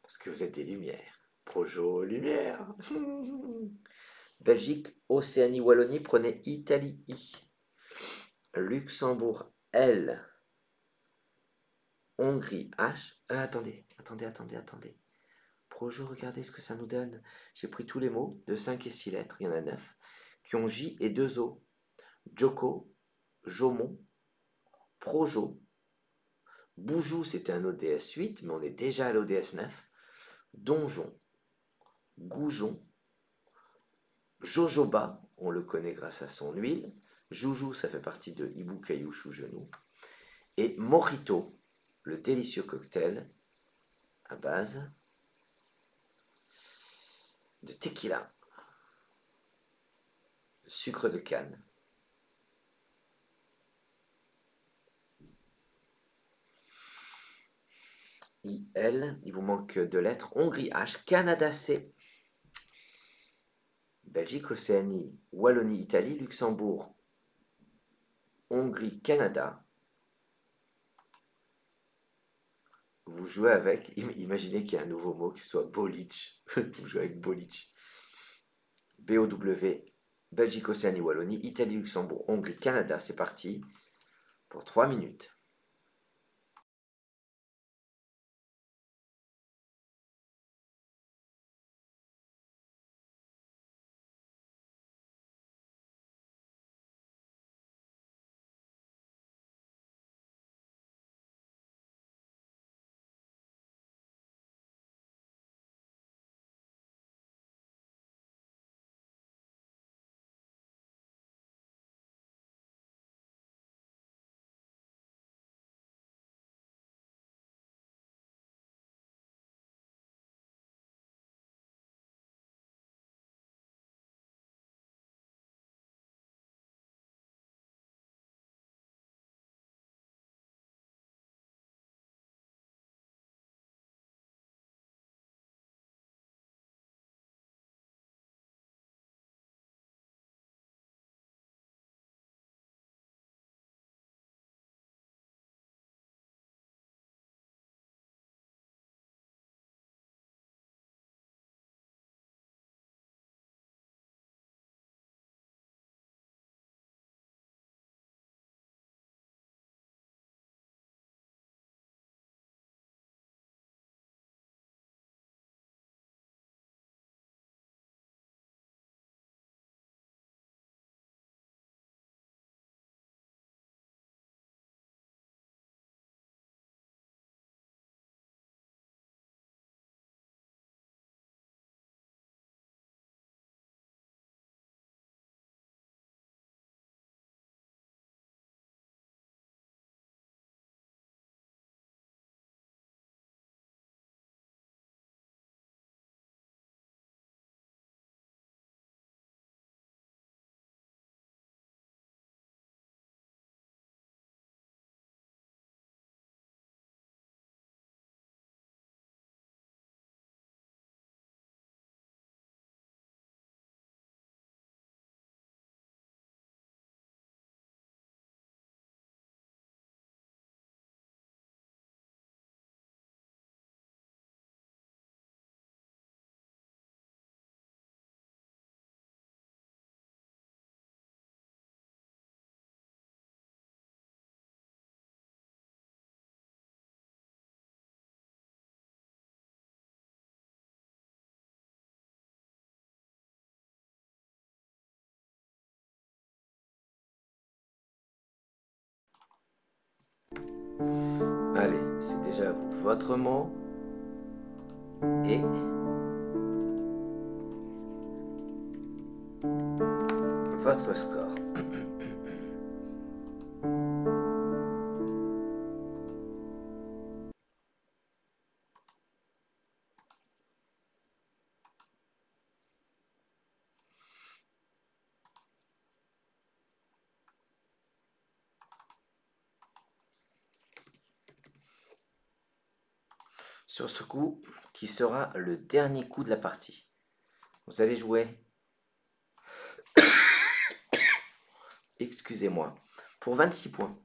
Parce que vous êtes des lumières. Projo, lumière. Belgique, Océanie, Wallonie, prenez Italie, I. Luxembourg, L. Hongrie, H. Attendez. Projo, regardez ce que ça nous donne. J'ai pris tous les mots de 5 et 6 lettres, il y en a 9, qui ont J et 2 O. Joko, Jomon, Projo. Boujou, c'était un ODS 8, mais on est déjà à l'ODS 9. Donjon, Goujon, Jojoba, on le connaît grâce à son huile. Joujou, ça fait partie de Hibou Caillouchou Genou. Et Mojito, le délicieux cocktail à base de tequila, sucre de canne. IL, il vous manque 2 lettres. Hongrie H, Canada C. Belgique, Océanie, Wallonie, Italie, Luxembourg, Hongrie, Canada. Vous jouez avec, imaginez qu'il y a un nouveau mot qui soit bolich. Vous jouez avec bolich. BOW, Belgique, Océanie, Wallonie, Italie, Luxembourg, Hongrie, Canada. C'est parti pour 3 minutes. Allez, c'est déjà vous, votre mot et votre score. Sur ce coup, qui sera le dernier coup de la partie, vous allez jouer. Excusez excusez-moi, pour 26 points.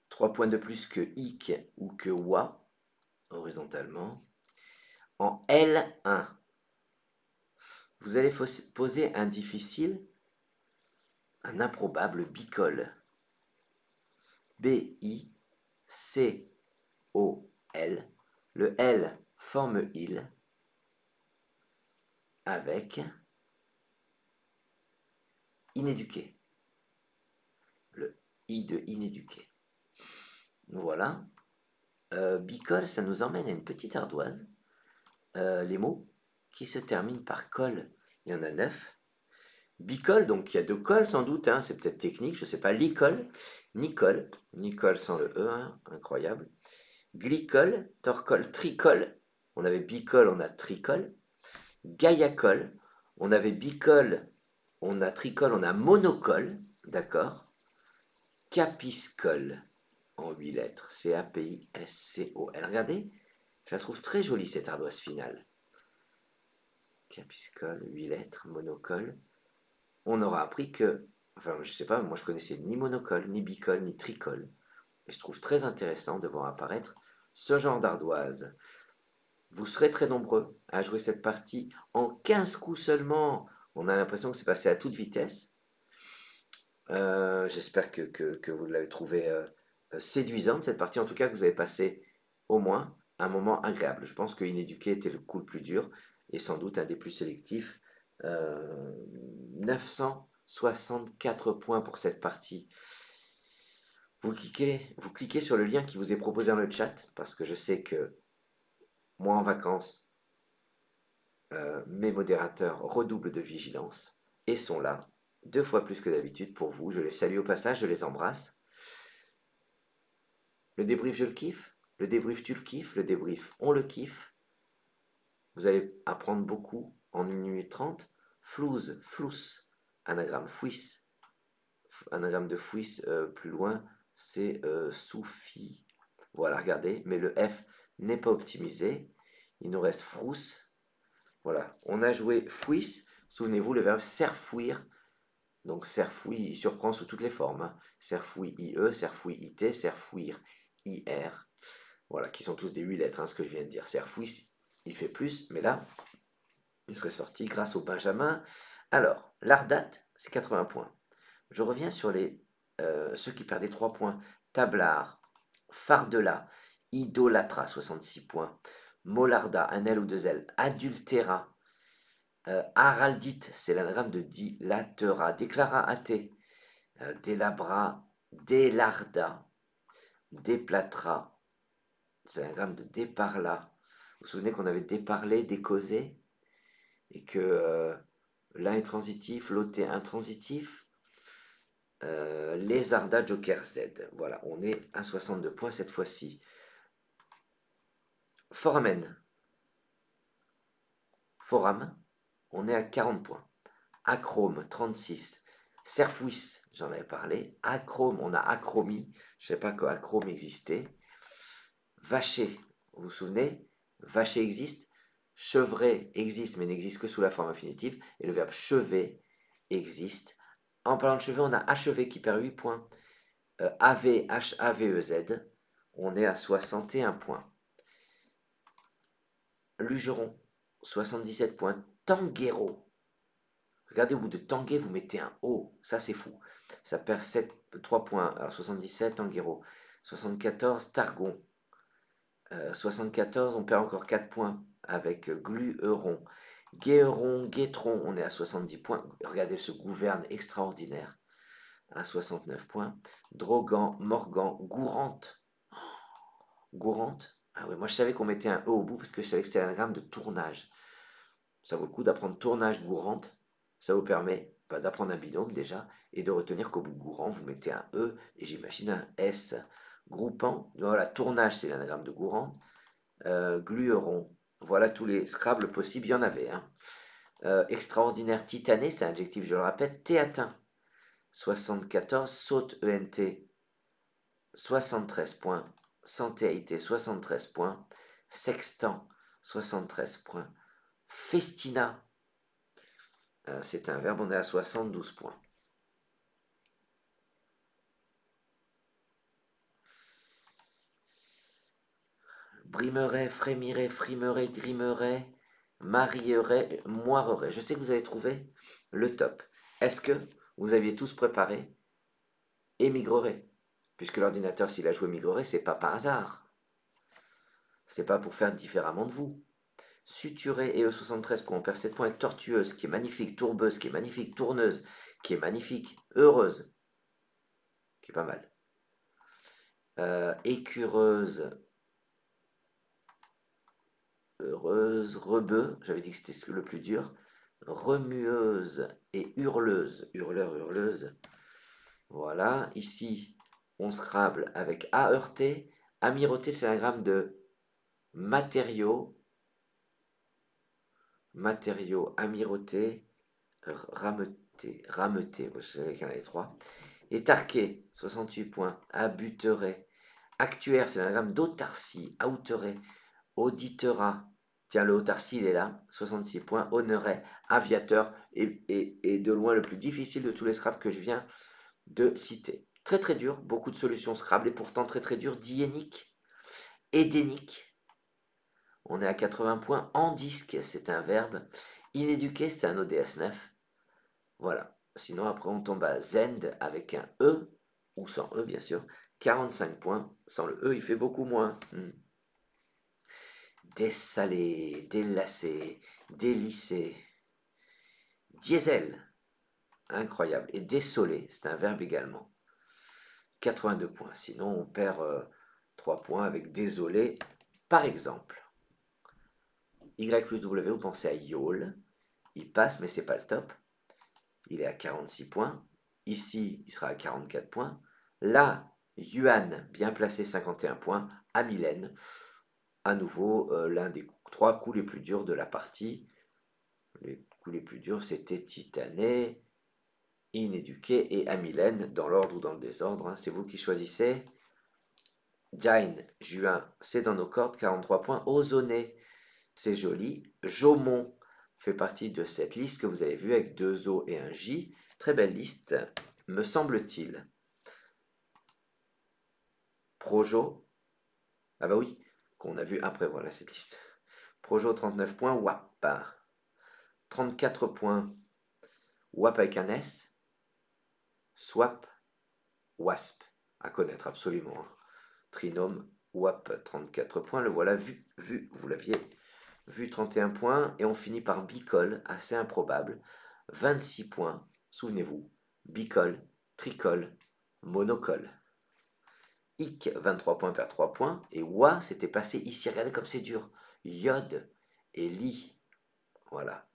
3 points de plus que IC ou que WA, horizontalement. En L1, vous allez poser un difficile, un improbable bicol. B-I-C-O-L. Le L forme il avec inéduqué. Le I de inéduqué. Voilà. Bicol, ça nous emmène à une petite ardoise. Les mots qui se terminent par col, il y en a 9. Bicol, donc il y a 2 cols sans doute, hein, c'est peut-être technique, je ne sais pas. Licol, Nicole, Nicole sans le E, hein, incroyable. Glycol, torcol, tricol, on avait bicol, on a tricol. Gaiacol, on avait bicol, on a tricol, on a monocol, d'accord. Capiscol, en 8 lettres, C-A-P-I-S-C-O-L. Regardez, je la trouve très jolie cette ardoise finale. Capiscol, 8 lettres, monocol. On aura appris que, enfin je sais pas, moi je connaissais ni monocol, ni bicol, ni tricol. Et je trouve très intéressant de voir apparaître ce genre d'ardoise. Vous serez très nombreux à jouer cette partie en 15 coups seulement. On a l'impression que c'est passé à toute vitesse. J'espère que vous l'avez trouvé séduisante cette partie. En tout cas, que vous avez passé au moins un moment agréable. Je pense que Inéduqué était le coup le plus dur et sans doute un des plus sélectifs. 964 points pour cette partie. Vous cliquez sur le lien qui vous est proposé dans le chat parce que je sais que moi en vacances, mes modérateurs redoublent de vigilance et sont là 2 fois plus que d'habitude pour vous. Je les salue au passage, je les embrasse. Le débrief, je le kiffe. Le débrief, tu le kiffes. Le débrief, on le kiffe. Vous allez apprendre beaucoup en 1 minute 30. Flouze, flous, anagramme fouisse. Anagramme de fouisse, plus loin, c'est soufi. Voilà, regardez, mais le F n'est pas optimisé. Il nous reste frousse. Voilà, on a joué fouisse. Souvenez-vous, le verbe serfouir. Donc serfouir, il surprend sous toutes les formes. Hein. Serfouir IE, serfouir IT, serfouir IR. Voilà, qui sont tous des 8 lettres, hein, ce que je viens de dire. Serfouir, il fait plus, mais là, il serait sorti grâce au Benjamin. Alors, l'Ardat, c'est 80 points. Je reviens sur ceux qui perdaient 3 points. Tablard, Fardela, Idolatra, 66 points. Molarda, un L ou 2 L. Adultera, Araldite, c'est l'anagramme de dilatera. Déclara athée. Délabra, délarda. Déplatra, c'est l'anagramme de déparla. Vous vous souvenez qu'on avait déparlé, décausé et que l'un est transitif, l'autre est intransitif. Lézarda Joker Z. Voilà, on est à 62 points cette fois-ci. Foramen. Forum, on est à 40 points. Acrome, 36. Serfouis, j'en avais parlé. Acrome, on a acromie. Je ne savais pas qu'acrome existait. Vacher, vous vous souvenez? Vacher existe. Chevrer existe, mais n'existe que sous la forme infinitive. Et le verbe chever existe. En parlant de chevet, on a achevé qui perd 8 points. AV, H-A-V-E-Z, on est à 61 points. Lugeron, 77 points. Tanguero, regardez au bout de Tanguay, vous mettez un O, ça c'est fou. Ça perd 3 points. Alors 77, Tanguero. 74, Targon. 74, on perd encore 4 points avec Glueron. Guéron, Guétron, on est à 70 points. Regardez ce gouverne extraordinaire. À 69 points. Drogan, Morgan, Gourante. Gourante. Ah oui, moi je savais qu'on mettait un E au bout parce que je savais que c'était l'anagramme de tournage. Ça vaut le coup d'apprendre tournage Gourante. Ça vous permet d'apprendre un binôme déjà et de retenir qu'au bout de Gourant, vous mettez un E et j'imagine un S. Groupant, voilà, tournage c'est l'anagramme de Gourante. Glueron, voilà tous les Scrabble possibles, il y en avait. Hein. Extraordinaire, titané, c'est un adjectif, je le répète. Théatin, 74, saute ENT, 73 points. Santéité, 73 points. Sextant, 73 points. Festina, C'est un verbe, on est à 72 points. Brimerait, frémirait, frimerait, grimerait, marierait, moirerait. Je sais que vous avez trouvé le top. Est-ce que vous aviez tous préparé émigrerait? Puisque l'ordinateur, s'il a joué migrerait, c'est pas par hasard. C'est pas pour faire différemment de vous. Suturé et E73 pour en perdre 7 points avec tortueuse, qui est magnifique, tourbeuse, qui est magnifique, tourneuse, qui est magnifique, heureuse, qui est pas mal. Écureuse, heureuse, rebeu, j'avais dit que c'était le plus dur. Remueuse et hurleuse, hurleur, hurleuse. Voilà, ici, on Scrabble avec A heurté. Amirauté, c'est un gramme de matériaux. Matériaux, amirauté, rameuté, rameuté, je savais qu'il y en avait 3. Étarqué, 68 points. Abuterait. Actuaire, c'est un gramme d'autarcie. Outerait. Auditera. Tiens, le autarcie, il est là. 66 points. Honorait. Aviateur. Et de loin le plus difficile de tous les Scrabble que je viens de citer. Très très dur. Beaucoup de solutions Scrabble et pourtant très très dur. Diénique. Édénique. On est à 80 points. Endisque, c'est un verbe. Inéduqué, c'est un ODS 9. Voilà. Sinon, après, on tombe à Zend avec un E, ou sans E, bien sûr. 45 points. Sans le E, il fait beaucoup moins. Dessalé, délacé, délissé. Diesel. Incroyable. Et dessolé, c'est un verbe également. 82 points. Sinon, on perd 3 points avec désolé, par exemple. Y plus W, vous pensez à Yol. Il passe, mais c'est pas le top. Il est à 46 points. Ici, il sera à 44 points. Là, Yuan, bien placé, 51 points. À Mylène, à nouveau, l'un des 3 coups les plus durs de la partie. Les coups les plus durs, c'était Titané, Inéduqué et Amylène, dans l'ordre ou dans le désordre. Hein, c'est vous qui choisissez. Jain, Juin, c'est dans nos cordes, 43 points. Ozone, c'est joli. Jomon fait partie de cette liste que vous avez vue avec 2 O et un J. Très belle liste, me semble-t-il. Projo, ah bah oui, qu'on a vu après, voilà cette liste. Projo, 39 points. WAP, 34 points. WAP avec un S. Swap, WASP, à connaître absolument. Hein. Trinôme, WAP, 34 points. Le voilà vu, vous l'aviez vu, 31 points. Et on finit par Bicol, assez improbable. 26 points, souvenez-vous. Bicol, tricol, monocol. Ic, 23 points, perd 3 points. Et Wa, c'était passé ici. Regardez comme c'est dur. Yod et Li. Voilà.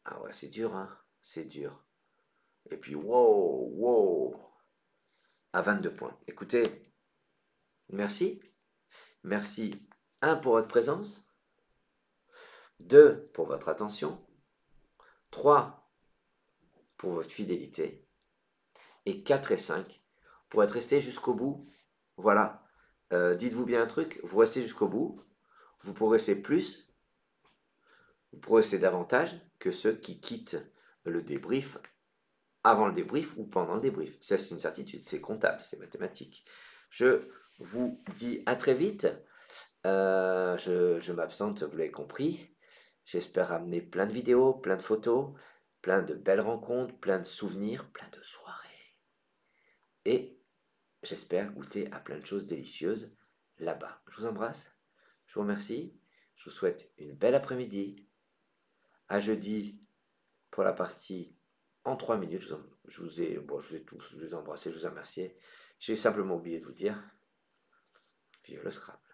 Ah ouais, c'est dur, hein. C'est dur. Et puis, wow, à 22 points. Écoutez, merci. Merci, 1, pour votre présence. 2, pour votre attention. 3, pour votre fidélité. Et 4 et 5, pour être resté jusqu'au bout. Voilà. Dites-vous bien un truc, vous restez jusqu'au bout. Vous progressez plus. Vous progressez davantage que ceux qui quittent le débrief avant le débrief ou pendant le débrief. Ça, c'est une certitude, c'est comptable, c'est mathématique. Je vous dis à très vite. Je m'absente, vous l'avez compris. J'espère amener plein de vidéos, plein de photos, plein de belles rencontres, plein de souvenirs, plein de soirées. Et j'espère goûter à plein de choses délicieuses là-bas. Je vous embrasse, je vous remercie, je vous souhaite une belle après-midi. À jeudi pour la partie en 3 minutes. Je vous ai tous, je vous ai embrassé, je vous ai remercié. J'ai simplement oublié de vous dire, vive le Scrabble.